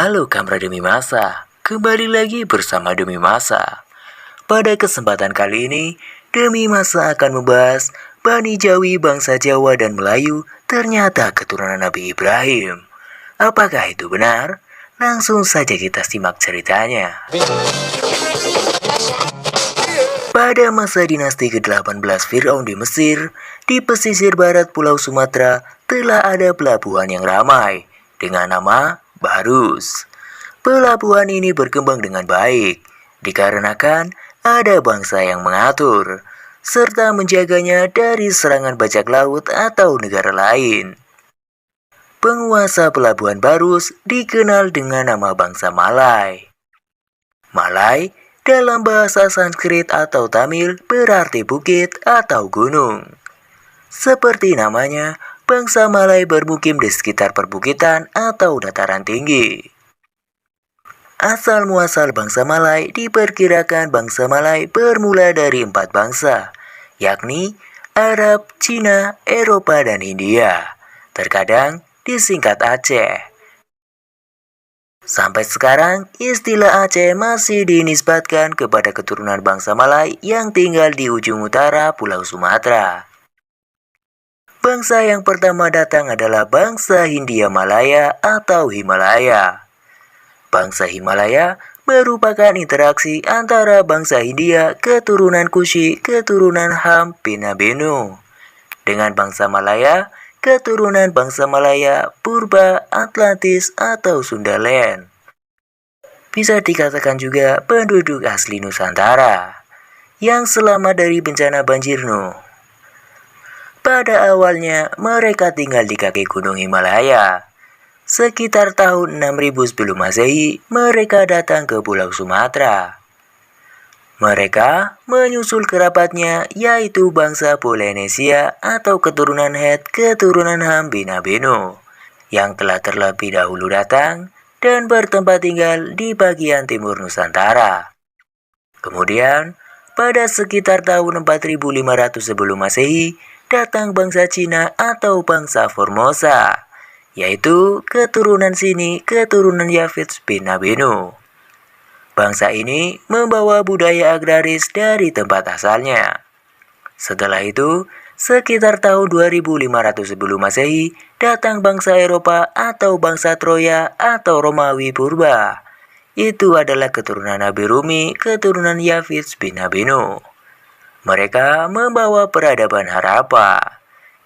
Halo Kamra Demi Masa, kembali lagi bersama Demi Masa. Pada kesempatan kali ini, Demi Masa akan membahas Bani Jawi bangsa Jawa dan Melayu ternyata keturunan Nabi Ibrahim. Apakah itu benar? Langsung saja kita simak ceritanya. Pada masa dinasti ke-18 Fir'aun di Mesir, di pesisir barat Pulau Sumatera telah ada pelabuhan yang ramai dengan nama Barus. Pelabuhan ini berkembang dengan baik, dikarenakan ada bangsa yang mengatur, serta menjaganya dari serangan bajak laut atau negara lain. Penguasa pelabuhan Barus dikenal dengan nama bangsa Malay. Malay dalam bahasa Sanskrit atau Tamil berarti bukit atau gunung. Seperti namanya, bangsa Malay bermukim di sekitar perbukitan atau dataran tinggi. Asal-muasal bangsa Malay diperkirakan bangsa Malay bermula dari 4 bangsa, yakni Arab, Cina, Eropa, dan Hindia. Terkadang disingkat Aceh. Sampai sekarang, istilah Aceh masih dinisbatkan kepada keturunan bangsa Malay yang tinggal di ujung utara Pulau Sumatera. Bangsa yang pertama datang adalah bangsa Hindia Malaya atau Himalaya. Bangsa Himalaya merupakan interaksi antara bangsa Hindia keturunan Kushi keturunan Ham Pinabeno dengan bangsa Malaya keturunan bangsa Malaya Purba Atlantis atau Sundaland. Bisa dikatakan juga penduduk asli Nusantara yang selamat dari bencana banjir Nuh. Pada awalnya mereka tinggal di kaki gunung Himalaya. Sekitar tahun 6000 sebelum Masehi, mereka datang ke Pulau Sumatera. Mereka menyusul kerabatnya yaitu bangsa Polynesia atau keturunan Het keturunan Ham Pinabeno yang telah terlebih dahulu datang dan bertempat tinggal di bagian timur Nusantara. Kemudian, pada sekitar tahun 4500 sebelum Masehi, datang bangsa Cina atau bangsa Formosa, yaitu keturunan Sini keturunan Yafits Pinabeno. Bangsa ini membawa budaya agraris dari tempat asalnya. Setelah itu, sekitar tahun 2500 sebelum Masehi, datang bangsa Eropa atau bangsa Troya atau Romawi Purba. Itu adalah keturunan Nabi Rumi, keturunan Yafits Pinabeno. Mereka membawa peradaban Harappa,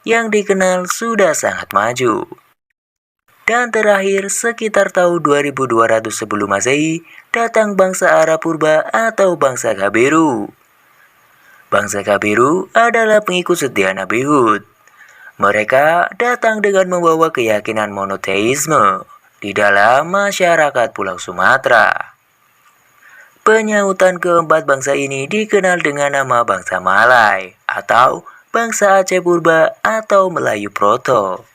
yang dikenal sudah sangat maju. Dan terakhir, sekitar tahun 2200 sebelum Masehi, datang bangsa Arab Purba atau bangsa Kabiru. Bangsa Kabiru adalah pengikut setia Nabi Hud. Mereka datang dengan membawa keyakinan monoteisme di dalam masyarakat Pulau Sumatera. Penyautan keempat bangsa ini dikenal dengan nama bangsa Malay atau bangsa Aceh Purba atau Melayu Proto,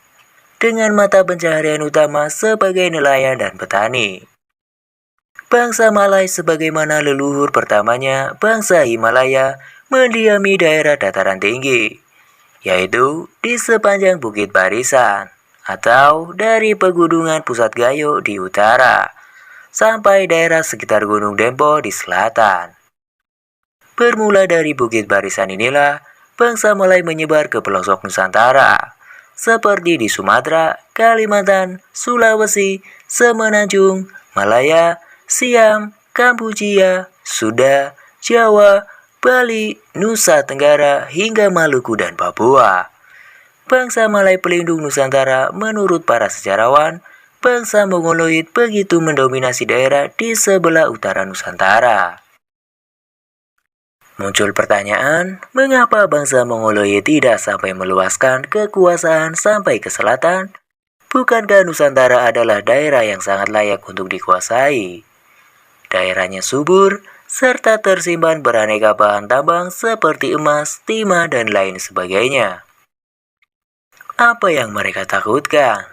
dengan mata pencaharian utama sebagai nelayan dan petani. Bangsa Malay sebagaimana leluhur pertamanya, bangsa Himalaya, mendiami daerah dataran tinggi, yaitu di sepanjang Bukit Barisan, atau dari pegunungan Pusat Gayo di utara, sampai daerah sekitar Gunung Dempo di selatan. Bermula dari Bukit Barisan inilah, bangsa Malay menyebar ke pelosok Nusantara, seperti di Sumatera, Kalimantan, Sulawesi, Semenanjung, Malaya, Siam, Kampuchea, Sunda, Jawa, Bali, Nusa Tenggara, hingga Maluku dan Papua. Bangsa Malay pelindung Nusantara menurut para sejarawan, bangsa Mongoloid begitu mendominasi daerah di sebelah utara Nusantara. Muncul pertanyaan, mengapa bangsa Mongoloid tidak sampai meluaskan kekuasaan sampai ke selatan? Bukankah Nusantara adalah daerah yang sangat layak untuk dikuasai? Daerahnya subur, serta tersimpan beraneka bahan tambang seperti emas, timah, dan lain sebagainya. Apa yang mereka takutkan?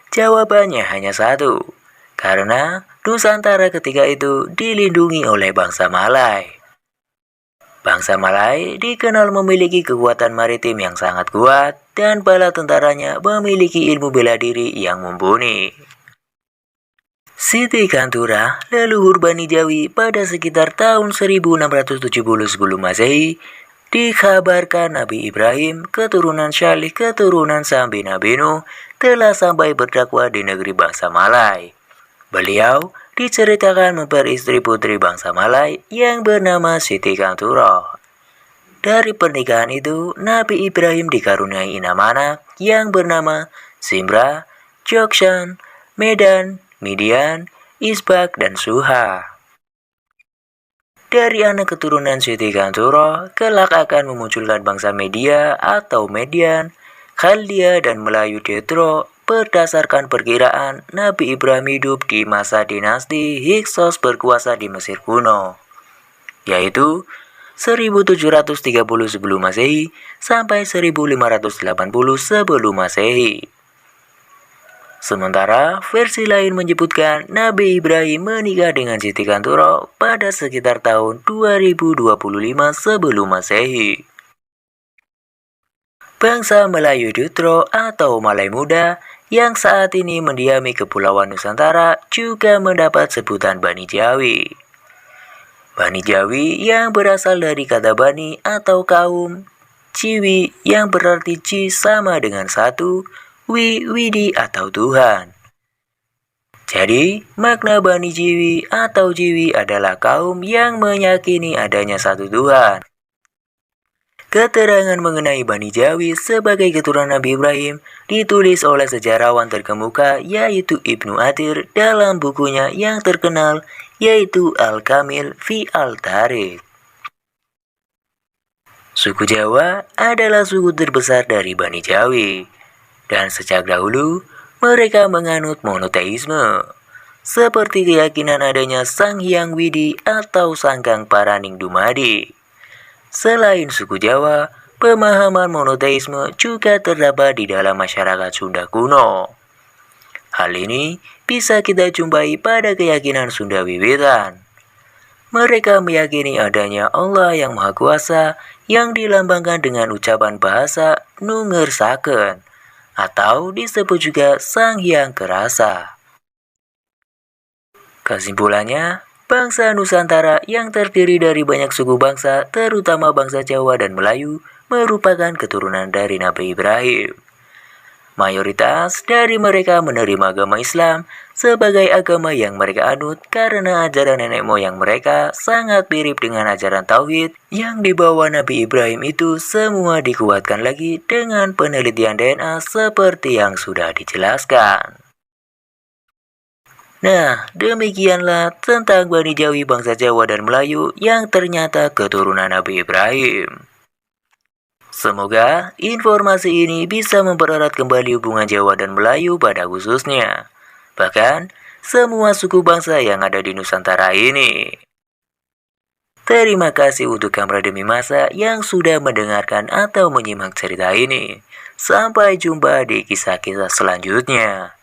Jawabannya hanya satu, karena Nusantara ketika itu dilindungi oleh bangsa Malay. Bangsa Malay dikenal memiliki kekuatan maritim yang sangat kuat dan bala tentaranya memiliki ilmu bela diri yang mumpuni. Siti Kantura, leluhur Bani Jawi pada sekitar tahun 1670 sebelum Masehi, dikabarkan Nabi Ibrahim, keturunan Syalih keturunan Sam bin Abinu, telah sampai berdakwah di negeri bangsa Malai. Beliau diceritakan memperistri putri bangsa Malai yang bernama Siti Kantura. Dari pernikahan itu, Nabi Ibrahim dikaruniai 6 anak yang bernama Simra, Jokshan, Medan, Midian, Isbak, dan Suha. Dari anak keturunan Siti Kantura, kelak akan memunculkan bangsa Media atau Median, Khaldia, dan Melayu Detro. Berdasarkan perkiraan, Nabi Ibrahim hidup di masa dinasti Hyksos berkuasa di Mesir kuno, yaitu 1730 sebelum Masehi sampai 1580 sebelum Masehi. Sementara versi lain menyebutkan Nabi Ibrahim menikah dengan Siti Kantura pada sekitar tahun 2025 sebelum Masehi. Bangsa Melayu Detro atau Malai Muda yang saat ini mendiami Kepulauan Nusantara juga mendapat sebutan Bani Jawi. Bani Jawi yang berasal dari kata Bani atau kaum, Ciwi yang berarti Ci sama dengan satu, Widi atau Tuhan. Jadi, makna Bani Jiwi atau Jiwi adalah kaum yang meyakini adanya satu Tuhan. Keterangan mengenai Bani Jawi sebagai keturunan Nabi Ibrahim ditulis oleh sejarawan terkemuka yaitu Ibnu Athir dalam bukunya yang terkenal yaitu Al-Kamil fi Al-Tarikh. Suku Jawa adalah suku terbesar dari Bani Jawi. Dan sejak dahulu, mereka menganut monoteisme, seperti keyakinan adanya Sang Hyang Widi atau Sangkang Paraning Dumadi. Selain suku Jawa, pemahaman monoteisme juga terdapat di dalam masyarakat Sunda kuno. Hal ini bisa kita jumpai pada keyakinan Sunda Wiwitan. Mereka meyakini adanya Allah yang Maha Kuasa yang dilambangkan dengan ucapan bahasa Nungersaken, atau disebut juga Sang Hyang Kerasa. Kesimpulannya, bangsa Nusantara yang terdiri dari banyak suku bangsa, terutama bangsa Jawa dan Melayu, merupakan keturunan dari Nabi Ibrahim. Mayoritas dari mereka menerima agama Islam sebagai agama yang mereka anut karena ajaran nenek moyang mereka sangat mirip dengan ajaran Tauhid yang dibawa Nabi Ibrahim itu semua dikuatkan lagi dengan penelitian DNA seperti yang sudah dijelaskan. Nah, demikianlah tentang Bani Jawi bangsa Jawa dan Melayu yang ternyata keturunan Nabi Ibrahim. Semoga informasi ini bisa mempererat kembali hubungan Jawa dan Melayu pada khususnya. Bahkan, semua suku bangsa yang ada di Nusantara ini. Terima kasih untuk Kamera Demi Masa yang sudah mendengarkan atau menyimak cerita ini. Sampai jumpa di kisah-kisah selanjutnya.